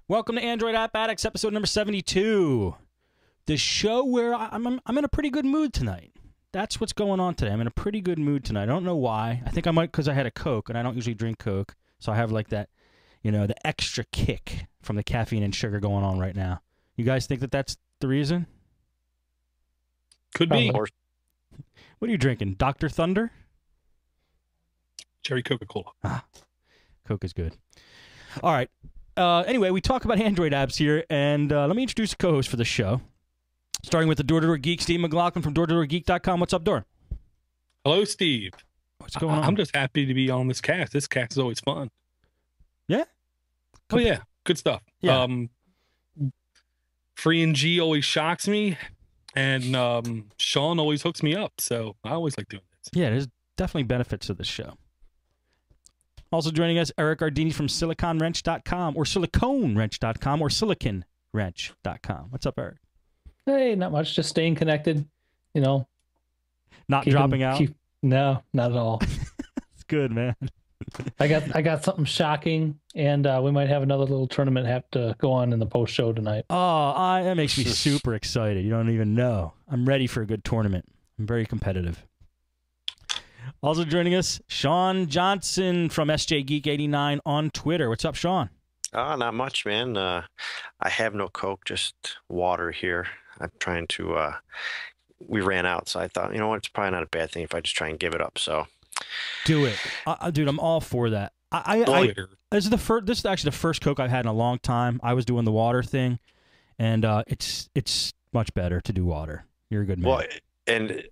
Welcome to Android App Addicts, episode number 72. The show where I'm in a pretty good mood tonight. That's what's going on today. I'm in a pretty good mood tonight. I don't know why. I think I might because I had a Coke, and I don't usually drink Coke. So I have like that, you know, the extra kick from the caffeine and sugar going on right now. You guys think that that's the reason? Could be. What are you drinking? Dr. Thunder? Cherry Coca-Cola. Ah, Coke is good. All right. Anyway, we talk about Android apps here, and let me introduce the co-host for the show. Starting with the Door-to-Door Geek, Steve McLaughlin from DoorToDoorGeek.com. What's up, Door? Hello, Steve. What's going on? I'm just happy to be on this cast. This cast is always fun. Yeah? Oh, yeah. Good stuff. Yeah. Free and G always shocks me, and Sean always hooks me up, so I always like doing this. Yeah, there's definitely benefits to this show. Also joining us, Eric Ardini from SiliconWrench.com or SiliconWrench.com or SiliconWrench.com. What's up, Eric? Hey, not much. Just staying connected, you know. Not dropping out? No, not at all. It's good, man. I got something shocking, and we might have another little tournament have to go on in the post show tonight. Oh, that makes me super excited. You don't even know. I'm ready for a good tournament. I'm very competitive. Also joining us, Sean Johnson from SJGeek89 on Twitter. What's up, Sean? Not much, man. I have no Coke, just water here. I'm trying to, we ran out, so I thought, you know what, it's probably not a bad thing if I just try and give it up, so. Do it. Dude, I'm all for that. This is actually the first Coke I've had in a long time. I was doing the water thing, and it's much better to do water. You're a good man. Well, and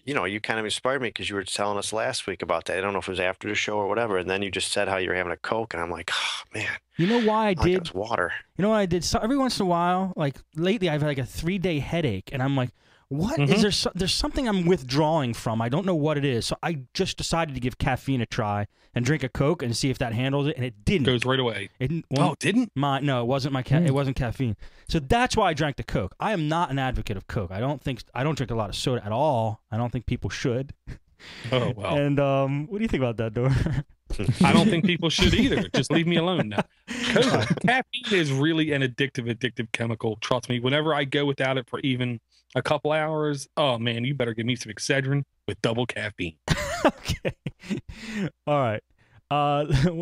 you know, you kind of inspired me because you were telling us last week about that. I don't know if it was after the show or whatever, and then you just said how you're having a Coke, and I'm like, oh, man. You know why I did? It was water. You know what I did? So every once in a while, like lately, I've had like a 3-day headache, and I'm like, what is there? There's something I'm withdrawing from. I don't know what it is. So I just decided to give caffeine a try and drink a Coke and see if that handles it, and it didn't. Goes right away. It didn't? No, it wasn't it wasn't caffeine. So that's why I drank the Coke. I am not an advocate of Coke. I don't drink a lot of soda at all. I don't think people should. Oh wow. And what do you think about that, Dor? I don't think people should either. Just leave me alone now. Caffeine is really an addictive chemical. Trust me. Whenever I go without it for even a couple hours, oh man, you better give me some Excedrin with double caffeine. Okay. All right.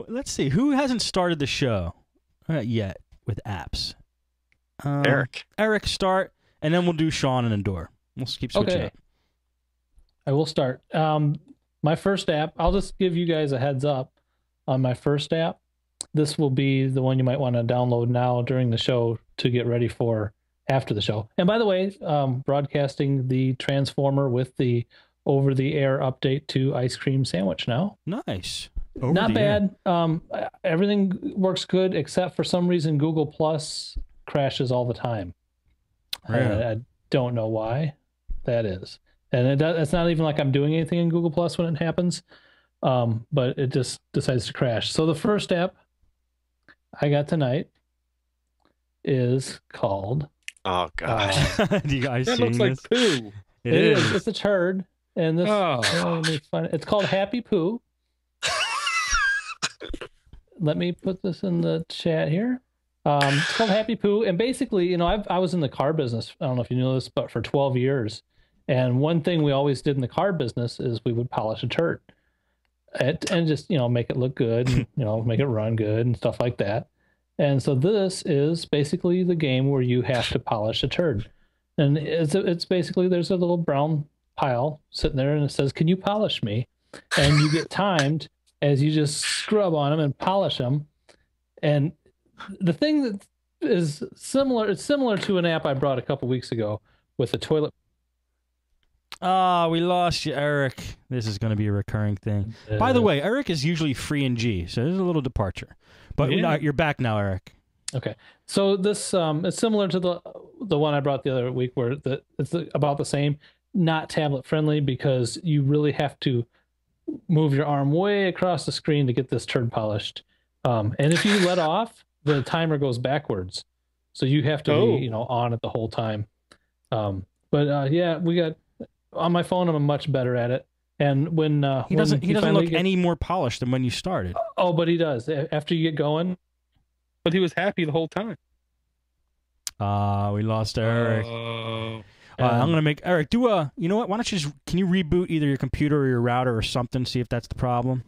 Let's see. Who hasn't started the show yet with apps? Eric, start, and then we'll do Sean and then Dor. We'll keep switching up. I will start. My first app, I'll just give you guys a heads up on my first app. This will be the one you might want to download now during the show to get ready for after the show. And by the way, broadcasting the Transformer with the over-the-air update to Ice Cream Sandwich now. Nice. Not bad. Everything works good, except for some reason Google Plus crashes all the time. Really? I don't know why that is. And it's not even like I'm doing anything in Google Plus when it happens, but it just decides to crash. So the first app I got tonight is called... Oh, gosh. Do you guys That see looks like poo. It is. It's a turd. And this, it's called Happy Poo. Let me put this in the chat here. It's called Happy Poo. And basically, you know, I was in the car business. I don't know if you know this, but for 12 years. And one thing we always did in the car business is we would polish a turd and just, you know, make it look good, and, you know, make it run good and stuff like that. And so this is basically the game where you have to polish a turd. And it's basically, there's a little brown pile sitting there and it says, can you polish me? And you get timed as you just scrub on them and polish them. And the thing that is similar, it's similar to an app I brought a couple weeks ago with the toilet. We lost you, Eric. This is going to be a recurring thing. By the way, Eric is usually free in G, so there's a little departure. But you're back now, Eric. Okay. So this is similar to the one I brought the other week, where it's about the same, not tablet friendly, because you really have to move your arm way across the screen to get this turd polished. And if you let off, the timer goes backwards. So you have to be, you know, on it the whole time. Yeah, we got on my phone. I'm much better at it. And when he doesn't look any more polished than when you started. Oh, but he does. After you get going, But he was happy the whole time. We lost Eric. I'm gonna make Eric do a. You know what? Why don't you can you reboot either your computer or your router or something? See if that's the problem.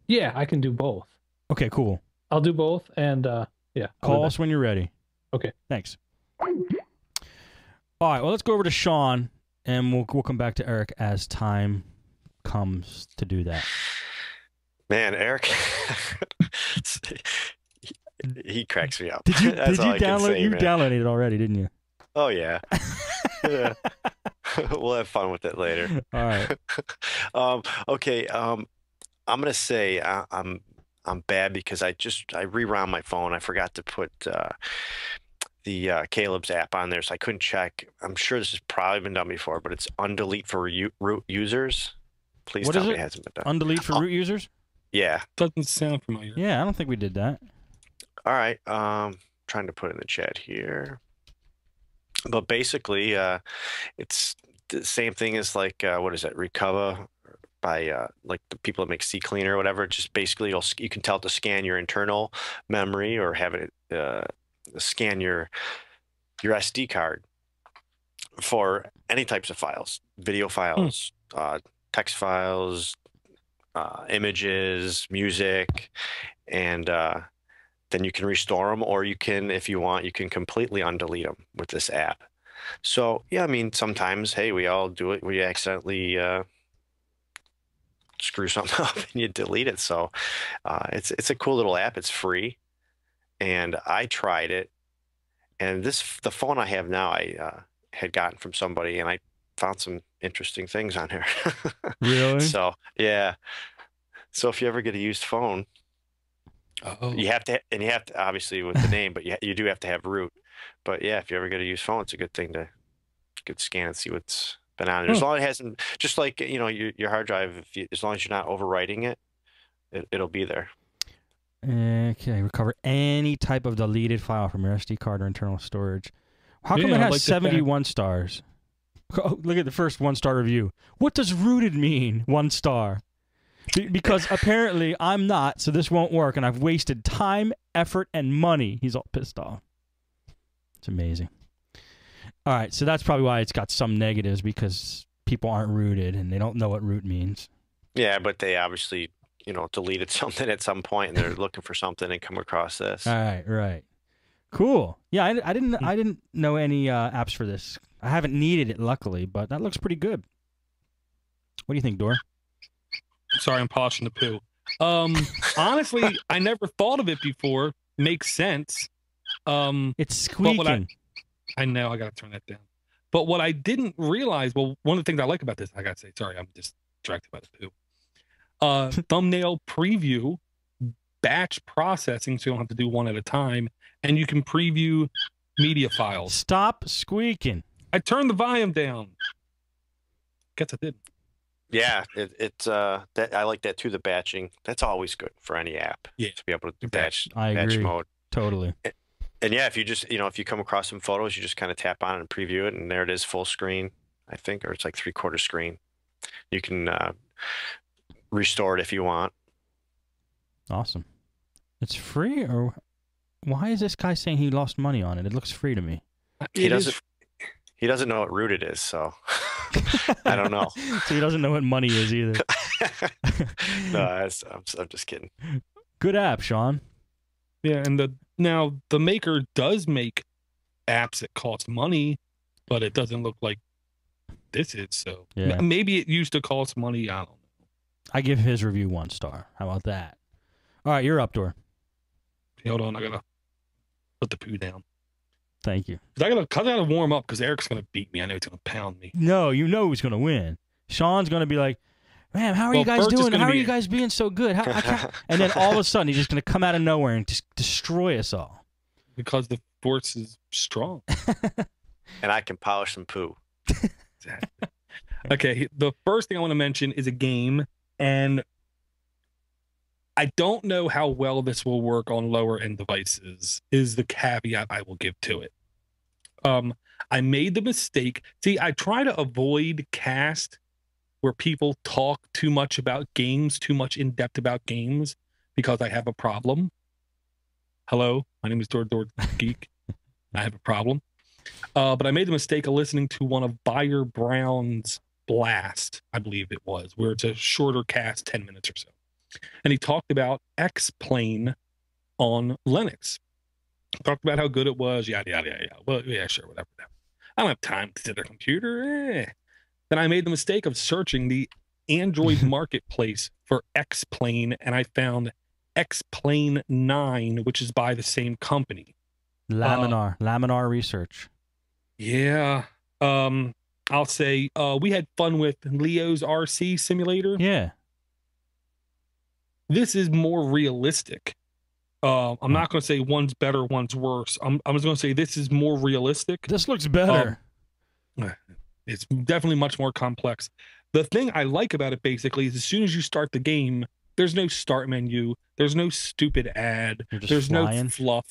Yeah, I can do both. Okay, cool. I'll do both, and yeah. Call us when you're ready. Okay. Thanks. All right. Well, let's go over to Sean, and we'll come back to Eric as time comes to do that. Man, Eric, he cracks me up. Did you download? Say, you downloaded it already, didn't you? Oh yeah. Yeah. We'll have fun with it later. All right. Okay. I'm gonna say I'm bad because I rewound my phone. I forgot to put the Caleb's app on there, so I couldn't check. I'm sure this has probably been done before, but it's undelete for root users. Please tell me it hasn't been done. Undelete for root users? Yeah. Doesn't sound familiar. Yeah, I don't think we did that. All right. Trying to put it in the chat here. But basically, it's the same thing as like what is it? Recover by like the people that make CCleaner or whatever. Just basically, you can tell it to scan your internal memory or have it scan your SD card for any types of files, video files, text files, images, music, and then you can restore them, or you can, if you want, you can completely undelete them with this app. So yeah, I mean, sometimes, hey, we all do it. We accidentally screw something up and you delete it. So it's a cool little app. It's free, and I tried it. And the phone I have now, I had gotten from somebody, and I found some interesting things on here. Really? So yeah. So if you ever get a used phone, you have to obviously with the name, but you do have to have root. But yeah, if you ever get a used phone, it's a good thing to scan and see what's been on it. As long as it hasn't, just like your hard drive, as long as you're not overwriting it, it'll be there. Okay, recover any type of deleted file from your SD card or internal storage. How come it has 71 stars? Oh, look at the first 1-star review. What does rooted mean? 1 star. Because apparently I'm not, so this won't work, and I've wasted time, effort, and money. He's all pissed off. It's amazing. All right, so that's probably why it's got some negatives, because people aren't rooted, and they don't know what root means. Yeah, but they obviously, deleted something at some point, and they're looking for something and come across this. All right, right. Cool. Yeah, I didn't know any apps for this. I haven't needed it, luckily, but that looks pretty good. What do you think, Dor? Sorry, I'm polishing the poo. Honestly, I never thought of it before. Makes sense. It's squeaking. I know, I gotta turn that down. But what I didn't realize, well, one of the things I like about this, I gotta say, sorry, I'm just distracted by the poo. Thumbnail preview, batch processing, so you don't have to do one at a time, and you can preview media files. Stop squeaking. I turned the volume down. Guess I did. Yeah, it's that I like that too. The batching, that's always good for any app. Yeah, to be able to batch mode. Totally. And yeah, if you just if you come across some photos, you just kind of tap on it and preview it, and there it is, full screen, I think, or it's like 3/4 screen. You can restore it if you want. Awesome. It's free, or why is this guy saying he lost money on it? It looks free to me. He doesn't know what rooted is, so I don't know. So he doesn't know what money is either. No, I'm just kidding. Good app, Sean. Yeah, and now the maker does make apps that cost money, but it doesn't look like this is. So yeah. Maybe it used to cost money. I don't know. I give his review 1 star. How about that? All right, you're up, Dor. Hold on, I gotta put the poo down. Thank you. I gotta warm up because Eric's gonna beat me. I know he's gonna pound me. No, you know who's gonna win. Sean's gonna be like, "Man, how are you guys doing? How are you guys being so good?" And then all of a sudden, he's just gonna come out of nowhere and just destroy us all. Because the force is strong. And I can polish some poo. Exactly. Okay, the first thing I want to mention is a game, and I don't know how well this will work on lower end devices, is the caveat I will give to it. I made the mistake. See, I try to avoid cast where people talk too much about games, too much in depth about games, because I have a problem. hello, my name is Door Geek. I have a problem. But I made the mistake of listening to one of Buyer Brown's Blast, I believe it was, where it's a shorter cast, 10 minutes or so. And he talked about X-Plane on Linux. Talked about how good it was, yada, yada, yada. Well, yeah, sure, whatever. I don't have time to sit at a computer. Then I made the mistake of searching the Android marketplace for X-Plane, and I found X-Plane 9, which is by the same company. Laminar Research. Yeah. I'll say we had fun with Leo's RC simulator. Yeah. This is more realistic. I'm not going to say one's better, one's worse. I'm just going to say this is more realistic. This looks better. It's definitely much more complex. The thing I like about it basically is as soon as you start the game, there's no start menu. There's no stupid ad. There's no fluff.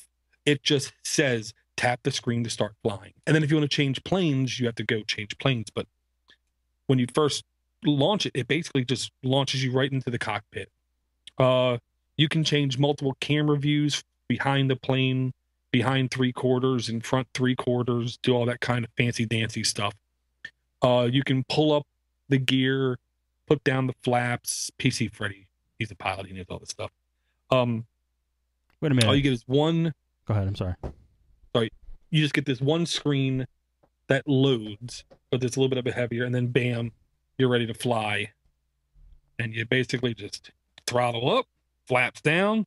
It just says tap the screen to start flying. And then if you want to change planes, you have to go change planes. But when you first launch it, it basically just launches you right into the cockpit. You can change multiple camera views behind the plane, behind 3/4, in front 3/4, do all that kind of fancy dancy stuff. You can pull up the gear, put down the flaps. PC Freddy, he's a pilot, he knows all this stuff. Wait a minute. All you get is one. Go ahead. I'm sorry. Sorry, you just get this one screen that loads, but it's a little bit of a heavier, and then bam, you're ready to fly. And you basically just throttle up, flaps down.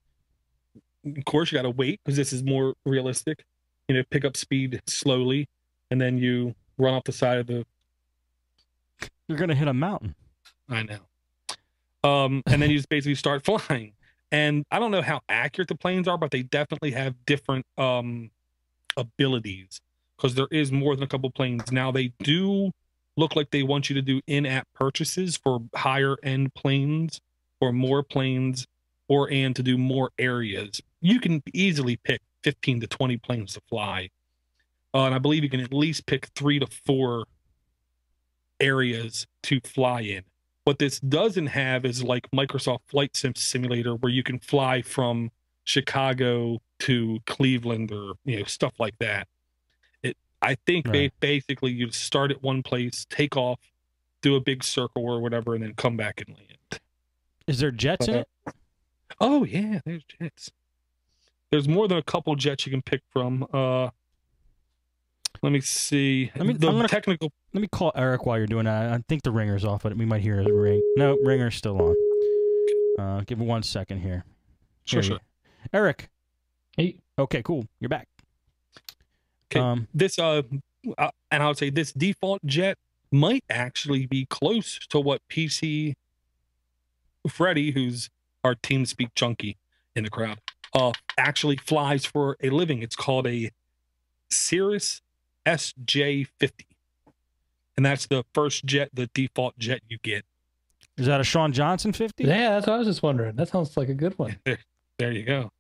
Of course, you got to wait because this is more realistic. You know, pick up speed slowly, and then you run off the side of the. You're gonna hit a mountain. I know. And then you just basically start flying. And I don't know how accurate the planes are, but they definitely have different abilities because there is more than a couple planes. Now they do look like they want you to do in-app purchases for higher end planes or more planes and to do more areas. You can easily pick 15 to 20 planes to fly. And I believe you can at least pick 3 to 4 areas to fly in. What this doesn't have is like Microsoft Flight Simulator, where you can fly from Chicago to Cleveland or stuff like that. I think basically you start at one place, take off, do a big circle or whatever, and then come back and land. Is there jets in it? Oh yeah, there's jets. There's more than a couple jets you can pick from. Let me see. Let me call Eric while you're doing that. I think the ringer's off, but we might hear a ring. No, ringer's still on. Give me 1 second here. Sure. Eric. Hey. Okay, cool. You're back. Okay. And I would say this default jet might actually be close to what PC Freddy, who's our TeamSpeak junkie in the crowd, actually flies for a living. It's called a Cirrus SJ50, and that's the first jet, the default jet you get. Is that a Sean Johnson 50? Yeah, that's what I was just wondering. That sounds like a good one. There you go.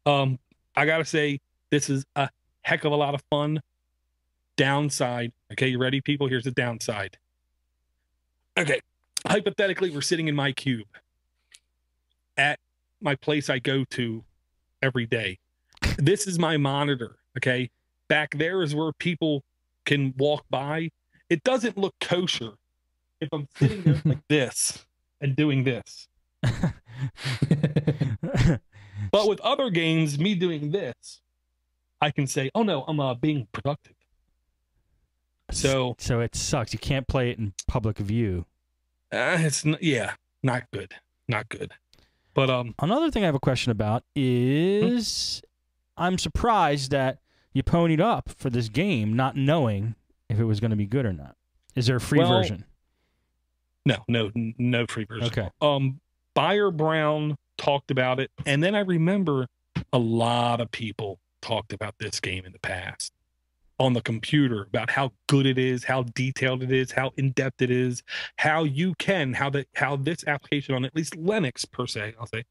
I gotta say, this is a heck of a lot of fun. Downside. Okay, you ready, people? Here's the downside. Okay, hypothetically, we're sitting in my cube at my place I go to every day. This is my monitor. Okay, back there is where people can walk by. It doesn't look kosher if I'm sitting there like this and doing this. But with other games, me doing this, I can say, oh no, I'm being productive. So it sucks. You can't play it in public view. It's not good. But another thing I have a question about is I'm surprised that you ponied up for this game not knowing if it was going to be good or not. Is there a free version? No free version. Okay. Buyer Brown talked about it, and then I remember a lot of people talked about this game in the past on the computer about how good it is, how detailed it is, how in-depth it is, how this application on at least Linux per se, I'll say,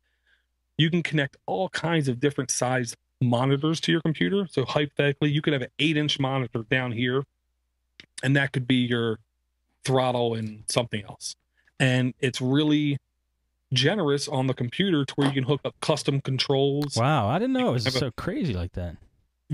you can connect all kinds of different size monitors to your computer. So hypothetically, you could have an 8-inch monitor down here, and that could be your throttle and something else. And it's really generous on the computer to where you can hook up custom controls. Wow, I didn't know it was Have a- so crazy like that.